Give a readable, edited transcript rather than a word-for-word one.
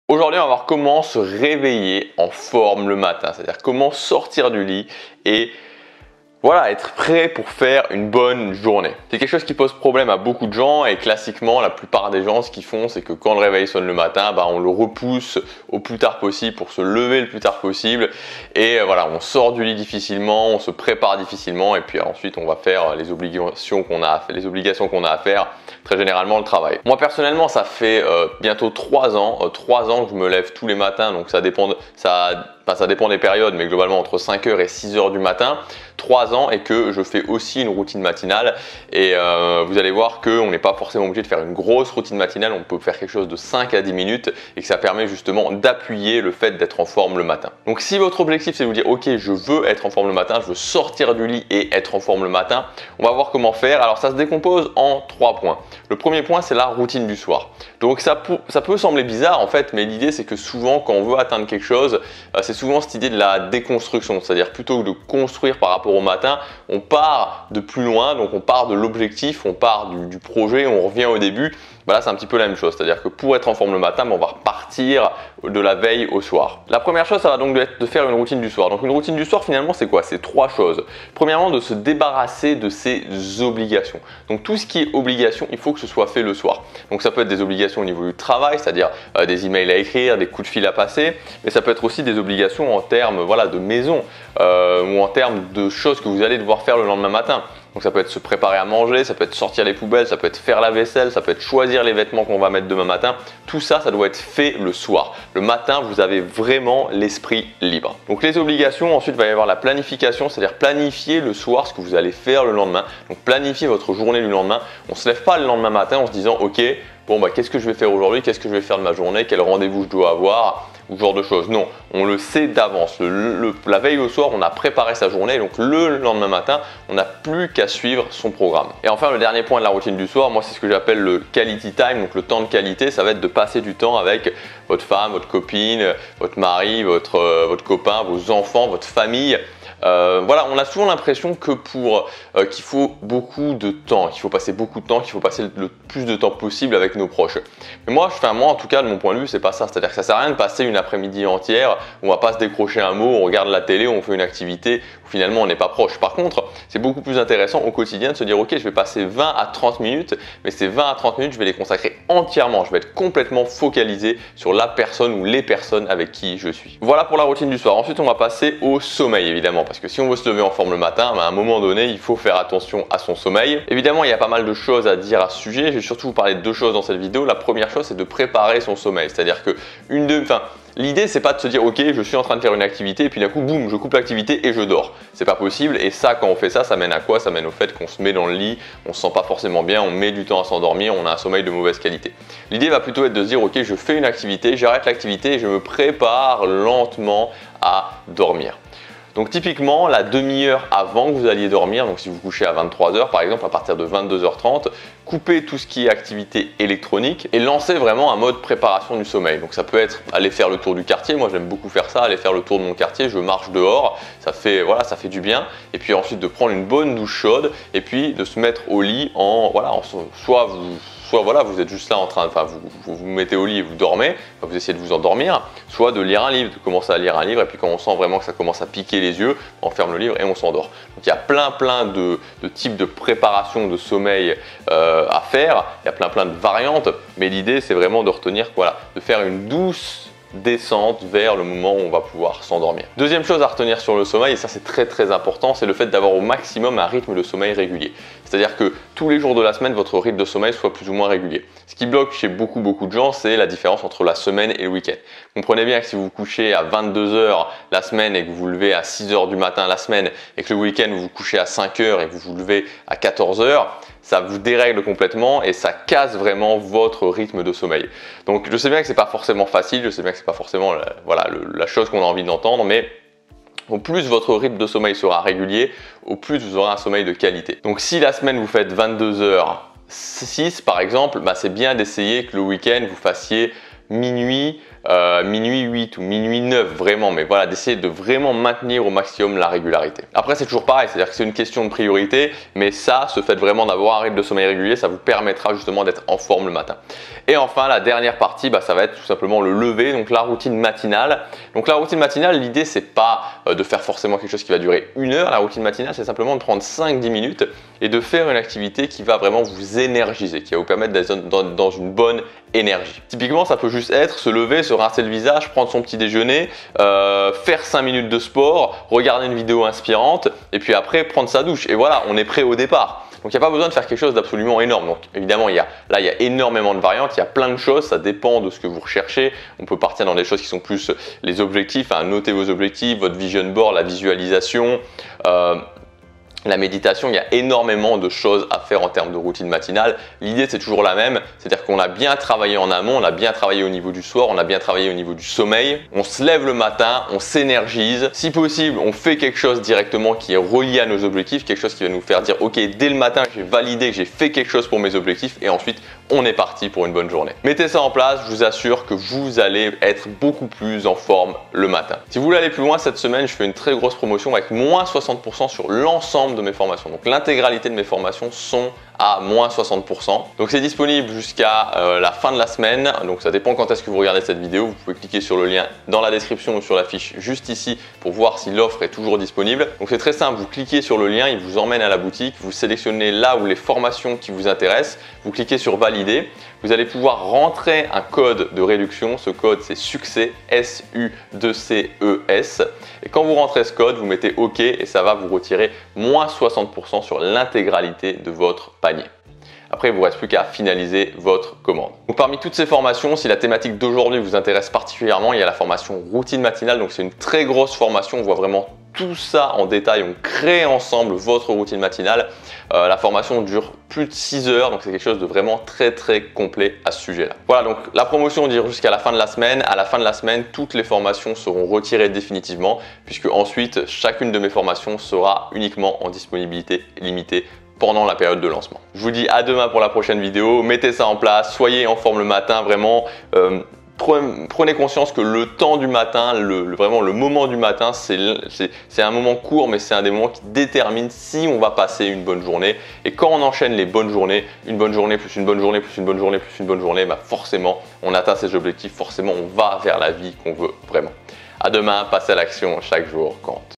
Aujourd'hui, on va voir comment se réveiller en forme le matin, c'est-à-dire comment sortir du lit et voilà, être prêt pour faire une bonne journée. C'est quelque chose qui pose problème à beaucoup de gens et classiquement, la plupart des gens, ce qu'ils font, c'est que quand le réveil sonne le matin, on le repousse au plus tard possible pour se lever le plus tard possible et voilà, on sort du lit difficilement, on se prépare difficilement et puis ensuite on va faire les obligations qu'on a à faire, très généralement le travail. Moi personnellement, ça fait bientôt 3 ans que je me lève tous les matins, donc ça dépend des périodes, mais globalement entre 5h et 6h du matin, 3 ans, et que je fais aussi une routine matinale. Et vous allez voir qu'on n'est pas forcément obligé de faire une grosse routine matinale, on peut faire quelque chose de 5 à 10 minutes et que ça permet justement d'appuyer le fait d'être en forme le matin. Donc si votre objectif c'est de vous dire ok, je veux être en forme le matin, je veux sortir du lit et être en forme le matin, on va voir comment faire. Alors ça se décompose en 3 points. Le premier point, c'est la routine du soir. Donc ça peut sembler bizarre en fait, mais l'idée c'est que souvent quand on veut atteindre quelque chose, c'est souvent cette idée de la déconstruction, c'est-à-dire plutôt que de construire par rapport au matin, on part de plus loin, donc on part de l'objectif, on part du projet, on revient au début. Là, c'est un petit peu la même chose, c'est-à-dire que pour être en forme le matin, on va repartir de la veille au soir. La première chose, ça va donc être de faire une routine du soir. Donc une routine du soir, finalement, c'est quoi? C'est 3 choses. Premièrement, de se débarrasser de ses obligations. Donc tout ce qui est obligation, il faut que ce soit fait le soir. Donc ça peut être des obligations au niveau du travail, c'est-à-dire des emails à écrire, des coups de fil à passer, mais ça peut être aussi des obligations en termes de maison ou en termes de choses que vous allez devoir faire le lendemain matin. Donc ça peut être se préparer à manger, ça peut être sortir les poubelles, ça peut être faire la vaisselle, ça peut être choisir les vêtements qu'on va mettre demain matin. Tout ça, ça doit être fait le soir. Le matin, vous avez vraiment l'esprit libre. Donc les obligations, ensuite il va y avoir la planification, c'est-à-dire planifier le soir ce que vous allez faire le lendemain. Donc planifier votre journée du lendemain. On ne se lève pas le lendemain matin en se disant ok, qu'est-ce que je vais faire aujourd'hui, qu'est-ce que je vais faire de ma journée, quel rendez-vous je dois avoir, ou ce genre de choses. Non, on le sait d'avance. La veille au soir, on a préparé sa journée, donc le lendemain matin, on n'a plus qu'à suivre son programme. Et enfin, le dernier point de la routine du soir, moi c'est ce que j'appelle le quality time, donc le temps de qualité, ça va être de passer du temps avec votre femme, votre copine, votre mari, votre copain, vos enfants, votre famille. On a souvent l'impression que qu'il faut beaucoup de temps, qu'il faut passer beaucoup de temps, qu'il faut passer le plus de temps possible avec nos proches. Mais moi en tout cas de mon point de vue, c'est pas ça. C'est-à-dire que ça sert à rien de passer une après-midi entière où on va pas se décrocher un mot, on regarde la télé, on fait une activité où finalement on n'est pas proche. Par contre, c'est beaucoup plus intéressant au quotidien de se dire ok, je vais passer 20 à 30 minutes, mais ces 20 à 30 minutes, je vais les consacrer entièrement. Je vais être complètement focalisé sur la personne ou les personnes avec qui je suis. Voilà pour la routine du soir. Ensuite, on va passer au sommeil évidemment. Parce que si on veut se lever en forme le matin, à un moment donné, il faut faire attention à son sommeil. Évidemment, il y a pas mal de choses à dire à ce sujet. Je vais surtout vous parler de 2 choses dans cette vidéo. La première chose, c'est de préparer son sommeil. C'est-à-dire que l'idée, c'est pas de se dire ok, je suis en train de faire une activité et puis d'un coup, boum, je coupe l'activité et je dors. C'est pas possible. Et ça, quand on fait ça, ça mène à quoi? Ça mène au fait qu'on se met dans le lit, on se sent pas forcément bien, on met du temps à s'endormir, on a un sommeil de mauvaise qualité. L'idée va plutôt être de se dire ok, je fais une activité, j'arrête l'activité et je me prépare lentement à dormir. Donc typiquement, la demi-heure avant que vous alliez dormir, donc si vous vous couchez à 23h par exemple, à partir de 22h30, coupez tout ce qui est activité électronique et lancez vraiment un mode préparation du sommeil. Donc ça peut être aller faire le tour du quartier, moi j'aime beaucoup faire ça, aller faire le tour de mon quartier, je marche dehors, ça fait du bien. Et puis ensuite de prendre une bonne douche chaude et puis de se mettre au lit soit vous êtes juste là vous vous mettez au lit et vous dormez, vous essayez de vous endormir, soit de lire un livre, de commencer à lire un livre et puis quand on sent vraiment que ça commence à piquer les yeux, on ferme le livre et on s'endort. Donc il y a plein de types de préparation de sommeil à faire, il y a plein de variantes, mais l'idée c'est vraiment de retenir de faire une douce descente vers le moment où on va pouvoir s'endormir. Deuxième chose à retenir sur le sommeil, et ça c'est très important, c'est le fait d'avoir au maximum un rythme de sommeil régulier. C'est-à-dire que tous les jours de la semaine, votre rythme de sommeil soit plus ou moins régulier. Ce qui bloque chez beaucoup de gens, c'est la différence entre la semaine et le week-end. Comprenez bien que si vous vous couchez à 22h la semaine et que vous vous levez à 6h du matin la semaine et que le week-end vous vous couchez à 5h et que vous vous levez à 14h, ça vous dérègle complètement et ça casse vraiment votre rythme de sommeil. Donc je sais bien que c'est pas forcément facile, je sais bien que c'est pas forcément la chose qu'on a envie d'entendre, mais au plus votre rythme de sommeil sera régulier, au plus vous aurez un sommeil de qualité. Donc si la semaine vous faites 22h06 par exemple, c'est bien d'essayer que le week-end vous fassiez minuit minuit 8 ou minuit 9 vraiment, mais voilà, d'essayer de vraiment maintenir au maximum la régularité. Après c'est toujours pareil, c'est-à-dire que c'est une question de priorité, mais ça, ce fait vraiment d'avoir un rythme de sommeil régulier, ça vous permettra justement d'être en forme le matin. Et enfin la dernière partie, ça va être tout simplement le lever, donc la routine matinale. Donc la routine matinale, l'idée c'est pas de faire forcément quelque chose qui va durer 1 heure, la routine matinale c'est simplement de prendre 5-10 minutes et de faire une activité qui va vraiment vous énergiser, qui va vous permettre d'être dans une bonne énergie. Typiquement, ça peut juste être se lever, se rincer le visage, prendre son petit déjeuner, faire 5 minutes de sport, regarder une vidéo inspirante et puis après prendre sa douche. Et voilà, on est prêt au départ. Donc il n'y a pas besoin de faire quelque chose d'absolument énorme. Donc évidemment, il y a énormément de variantes, il y a plein de choses, ça dépend de ce que vous recherchez. On peut partir dans des choses qui sont plus les objectifs, noter vos objectifs, votre vision board, la visualisation. La méditation, il y a énormément de choses à faire en termes de routine matinale. L'idée, c'est toujours la même, c'est-à-dire qu'on a bien travaillé en amont, on a bien travaillé au niveau du soir, on a bien travaillé au niveau du sommeil. On se lève le matin, on s'énergise. Si possible, on fait quelque chose directement qui est relié à nos objectifs, quelque chose qui va nous faire dire « Ok, dès le matin, j'ai validé que j'ai fait quelque chose pour mes objectifs et ensuite, on est parti pour une bonne journée. » Mettez ça en place, je vous assure que vous allez être beaucoup plus en forme le matin. Si vous voulez aller plus loin, cette semaine, je fais une très grosse promotion avec moins 60% sur l'ensemble de mes formations. Donc l'intégralité de mes formations sont à moins 60%. Donc c'est disponible jusqu'à la fin de la semaine. Donc ça dépend quand est-ce que vous regardez cette vidéo. Vous pouvez cliquer sur le lien dans la description ou sur la fiche juste ici pour voir si l'offre est toujours disponible. Donc c'est très simple, vous cliquez sur le lien, il vous emmène à la boutique, vous sélectionnez là où les formations qui vous intéressent, vous cliquez sur valider. Vous allez pouvoir rentrer un code de réduction. Ce code, c'est succès, S-U-2-C-E-S. Et quand vous rentrez ce code, vous mettez OK et ça va vous retirer moins 60% sur l'intégralité de votre panier. Après, il ne vous reste plus qu'à finaliser votre commande. Donc, parmi toutes ces formations, si la thématique d'aujourd'hui vous intéresse particulièrement, il y a la formation routine matinale. Donc, c'est une très grosse formation. On voit vraiment tout ça en détail. On crée ensemble votre routine matinale. La formation dure plus de 6 heures, donc c'est quelque chose de vraiment très complet à ce sujet-là. Voilà, donc la promotion dure jusqu'à la fin de la semaine. À la fin de la semaine, toutes les formations seront retirées définitivement, puisque ensuite, chacune de mes formations sera uniquement en disponibilité limitée pendant la période de lancement. Je vous dis à demain pour la prochaine vidéo. Mettez ça en place, soyez en forme le matin, vraiment. Prenez conscience que le temps du matin, vraiment le moment du matin, c'est un moment court, mais c'est un des moments qui détermine si on va passer une bonne journée. Et quand on enchaîne les bonnes journées, une bonne journée plus une bonne journée plus une bonne journée plus une bonne journée, forcément, on atteint ses objectifs, forcément, on va vers la vie qu'on veut vraiment. À demain, passez à l'action, chaque jour compte.